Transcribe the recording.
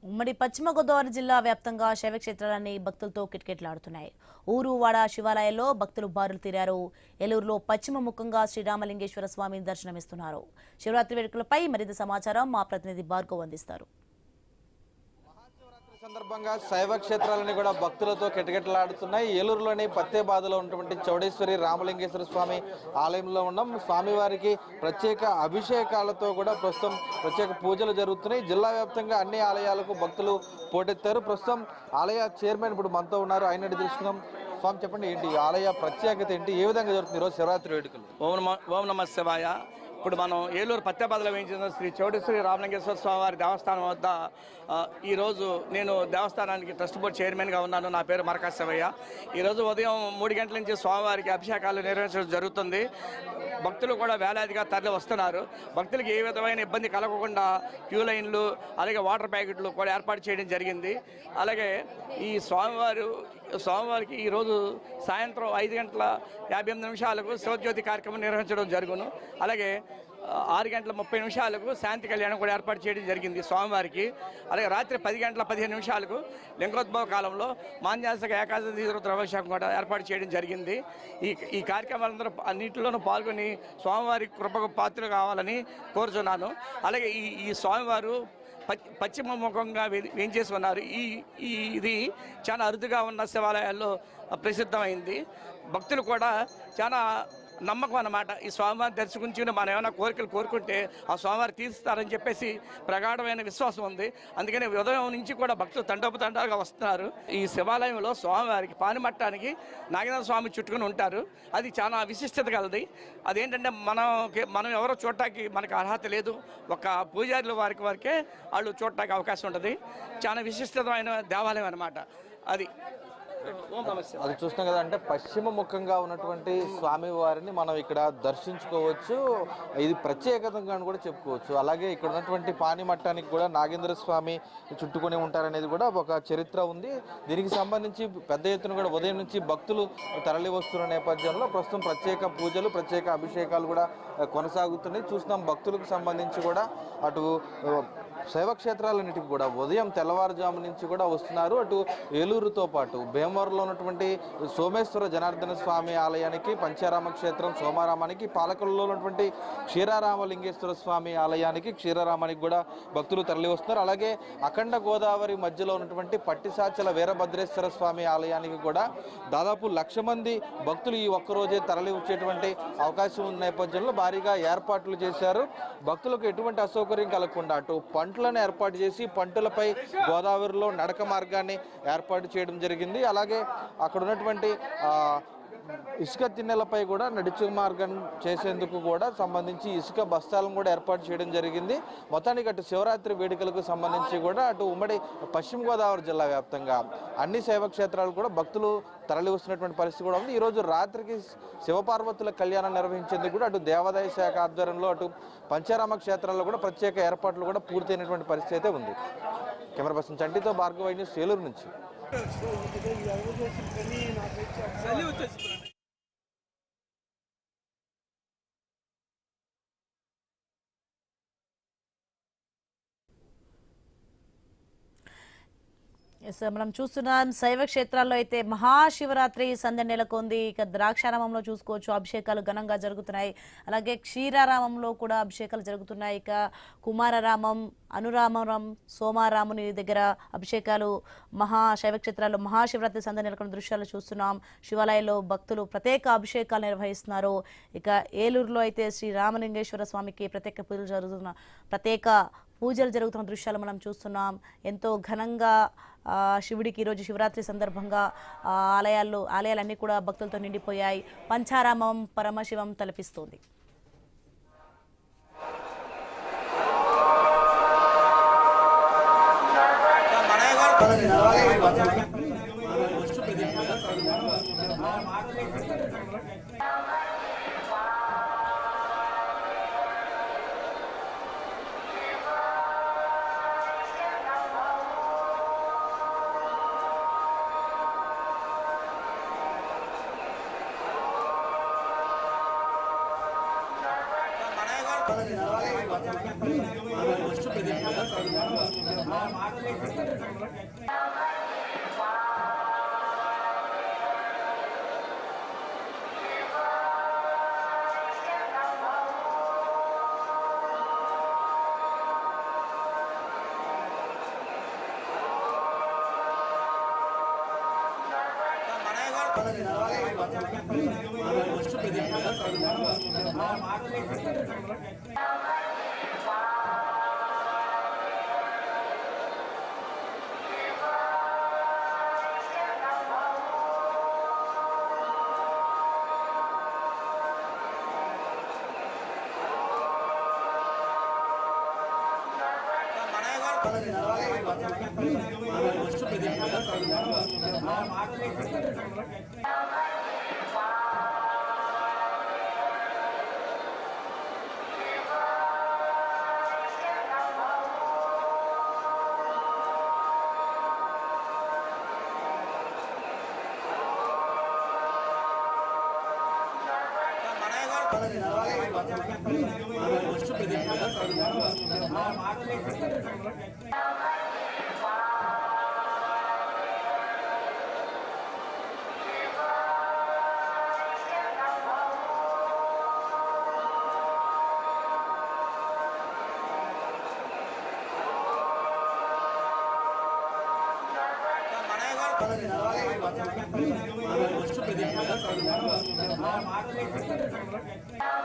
ఉమ్మడి పశ్చిమ గోదావరి జిల్లా వ్యాప్తంగా శైవ క్షేత్రాలన్నీ భక్తులతో కిటకిటలాడుతున్నాయి. ఊరు వాడ శివాలయాల్లో భక్తులు బారులు తీరారు. ఏలూరులో పశ్చిమ ముఖంగా శ్రీరామలింగేశ్వర స్వామి దర్శనమిస్తున్నారు. శివరాత్రి వేడుకలపై మరింత సమాచారం మా ప్రతినిధి భార్గవ్ అందిస్తారు. సందర్భంగా శైవ క్షేత్రాలని కూడా భక్తులతో కిటకిటలాడుతున్నాయి. ఏలూరులోని పత్తేబాదలో ఉన్నటువంటి చౌడేశ్వరి రామలింగేశ్వర స్వామి ఆలయంలో ఉన్నాం. స్వామివారికి ప్రత్యేక అభిషేకాలతో కూడా ప్రస్తుతం ప్రత్యేక పూజలు జరుగుతున్నాయి. జిల్లా వ్యాప్తంగా అన్ని ఆలయాలకు భక్తులు పోటెత్తారు. ప్రస్తుతం ఆలయ చైర్మన్ ఇప్పుడు మనతో ఉన్నారు, ఆయన తెలుసుకుందాం. స్వామి చెప్పండి, ఏంటి ఆలయ ప్రత్యేకత ఏంటి, ఏ విధంగా జరుగుతుంది ఈరోజు శివరాత్రి వేడుకలు? ఓం నమ శివాయ. ఇప్పుడు మనం ఏలూరు పత్తేబాదలో వేయించిన శ్రీ చౌడేశ్వరి రామలింగేశ్వర స్వామివారి దేవస్థానం వద్ద ఈరోజు నేను దేవస్థానానికి ట్రస్ట్ బోర్డు చైర్మన్గా ఉన్నాను. నా పేరు మరకా శివయ్య. ఈరోజు ఉదయం 3 గంటల నుంచి స్వామివారికి అభిషేకాలు నిర్వహించడం జరుగుతుంది. భక్తులు కూడా వేలాదిగా తరలి వస్తున్నారు. భక్తులకు ఏ విధమైన ఇబ్బంది కలగకుండా క్యూ లైన్లు అలాగే వాటర్ ప్యాకెట్లు కూడా ఏర్పాటు చేయడం జరిగింది. అలాగే ఈ స్వామివారికి ఈరోజు సాయంత్రం 5:58 శివజ్యోతి కార్యక్రమం నిర్వహించడం జరుగును. అలాగే 6:30 శాంతి కళ్యాణం కూడా ఏర్పాటు చేయడం జరిగింది స్వామివారికి. అలాగే రాత్రి 10:15 లింగోద్భవ కాలంలో మాన్యాసక ఏకాదశి ద్రవ్యశాఖం కూడా ఏర్పాటు చేయడం జరిగింది. ఈ కార్యక్రమాలందరూ అన్నింటిలోనూ పాల్గొని స్వామివారి కృపకు పాత్రలు కావాలని కోరుచున్నాను. అలాగే ఈ స్వామివారు పశ్చిమ ముఖంగా వేంచేసి ఉన్నారు. ఇది చాలా అరుదుగా ఉన్న శివాలయాల్లో ప్రసిద్ధమైంది. భక్తులు కూడా చాలా నమ్మకం అన్నమాట. ఈ స్వామివారిని దర్శించి మనం ఏమైనా కోరికలు కోరుకుంటే ఆ స్వామివారు తీరుస్తారని చెప్పేసి ప్రగాఢమైన విశ్వాసం ఉంది. అందుకని ఉదయం నుంచి కూడా భక్తులు తండోపతండాలుగా వస్తున్నారు. ఈ శివాలయంలో స్వామివారికి పానిమట్టానికి నాగేంద్ర స్వామి చుట్టుకుని ఉంటారు. అది చాలా విశిష్టత కలది. అదేంటంటే మనం ఎవరో చూడటానికి మనకు అర్హత లేదు. ఒక పూజారుల వరకే వాళ్ళు చూడటానికి అవకాశం ఉంటుంది. చాలా విశిష్టమైన దేవాలయం అన్నమాట అది. అది చూస్తున్నాం కదా, అంటే పశ్చిమ ముఖంగా ఉన్నటువంటి స్వామి వారిని మనం ఇక్కడ దర్శించుకోవచ్చు. ఇది ప్రత్యేకతంగా కూడా చెప్పుకోవచ్చు. అలాగే ఇక్కడ ఉన్నటువంటి పానిమట్టానికి కూడా నాగేంద్ర స్వామి చుట్టుకొని ఉంటారనేది కూడా ఒక చరిత్ర ఉంది. దీనికి సంబంధించి పెద్ద ఎత్తున కూడా ఉదయం నుంచి భక్తులు తరలి వస్తున్న నేపథ్యంలో ప్రస్తుతం ప్రత్యేక పూజలు, ప్రత్యేక అభిషేకాలు కూడా కొనసాగుతున్నాయి. చూస్తున్నాం భక్తులకు సంబంధించి కూడా అటు శైవ క్షేత్రాలన్నిటికి కూడా ఉదయం తెల్లవారుజాము నుంచి కూడా వస్తున్నారు. అటు ఏలూరుతో పాటు భీమవరంలో ఉన్నటువంటి సోమేశ్వర జనార్దన స్వామి ఆలయానికి, పంచారామ క్షేత్రం సోమారామానికి, పాలకులలో ఉన్నటువంటి క్షీరారామలింగేశ్వర స్వామి ఆలయానికి, క్షీరారామానికి కూడా భక్తులు తరలి వస్తున్నారు. అలాగే అఖండ గోదావరి మధ్యలో ఉన్నటువంటి పట్టిసాచల వీరభద్రేశ్వర స్వామి ఆలయానికి కూడా దాదాపు 1,00,000 మంది భక్తులు ఈ ఒక్కరోజే తరలి వచ్చేటువంటి అవకాశం ఉన్న నేపథ్యంలో భారీగా ఏర్పాట్లు చేశారు. భక్తులకు ఎటువంటి అసౌకర్యం కలగకుండా అటు పంటలను ఏర్పాటు చేసి పంటలపై గోదావరిలో నడక మార్గాన్ని ఏర్పాటు చేయడం జరిగింది. అలాగే అక్కడ ఉన్నటువంటి ఇసుక తిన్నెలపై కూడా నడిచే మార్గం చేసేందుకు కూడా సంబంధించి ఇసుక బస్తాలను కూడా ఏర్పాటు చేయడం జరిగింది. మొత్తానికి అటు శివరాత్రి వేడుకలకు సంబంధించి కూడా అటు ఉమ్మడి పశ్చిమ గోదావరి జిల్లా వ్యాప్తంగా అన్ని శైవ క్షేత్రాలు కూడా భక్తులు తరలి వస్తున్నటువంటి పరిస్థితి కూడా ఉంది. ఈరోజు రాత్రికి శివపార్వతుల కళ్యాణం నిర్వహించేందుకు కూడా అటు దేవాదాయ శాఖ ఆధ్వర్యంలో అటు పంచారామ క్షేత్రాల్లో కూడా ప్రత్యేక ఏర్పాట్లు కూడా పూర్తయినటువంటి పరిస్థితి అయితే ఉంది. కెమెరా పర్సన్ చంటితో భార్గవ న్యూస్ ఏలూరు నుంచి. మనం చూస్తున్నాం శైవ క్షేత్రాల్లో అయితే మహాశివరాత్రి సందడి నెలకొంది. ఇక ద్రాక్షారామంలో చూసుకోవచ్చు, అభిషేకాలు ఘనంగా జరుగుతున్నాయి. అలాగే క్షీరారామంలో కూడా అభిషేకాలు జరుగుతున్నాయి. ఇక కుమారరామం, అనురామరం, సోమారాముని దగ్గర అభిషేకాలు శైవ క్షేత్రాల్లో మహాశివరాత్రి సందడి నెలకొన్న దృశ్యాలు చూస్తున్నాం. శివాలయంలో భక్తులు ప్రత్యేక అభిషేకాలు నిర్వహిస్తున్నారు. ఇక ఏలూరులో అయితే శ్రీ రామలింగేశ్వర స్వామికి ప్రత్యేక పూజలు జరుగుతున్న దృశ్యాలు మనం చూస్తున్నాం. ఎంతో ఘనంగా శివుడికి ఈరోజు శివరాత్రి సందర్భంగా ఆలయాలన్నీ కూడా భక్తులతో నిండిపోయాయి. పంచారామం పరమశివం తలపిస్తోంది. Gracias.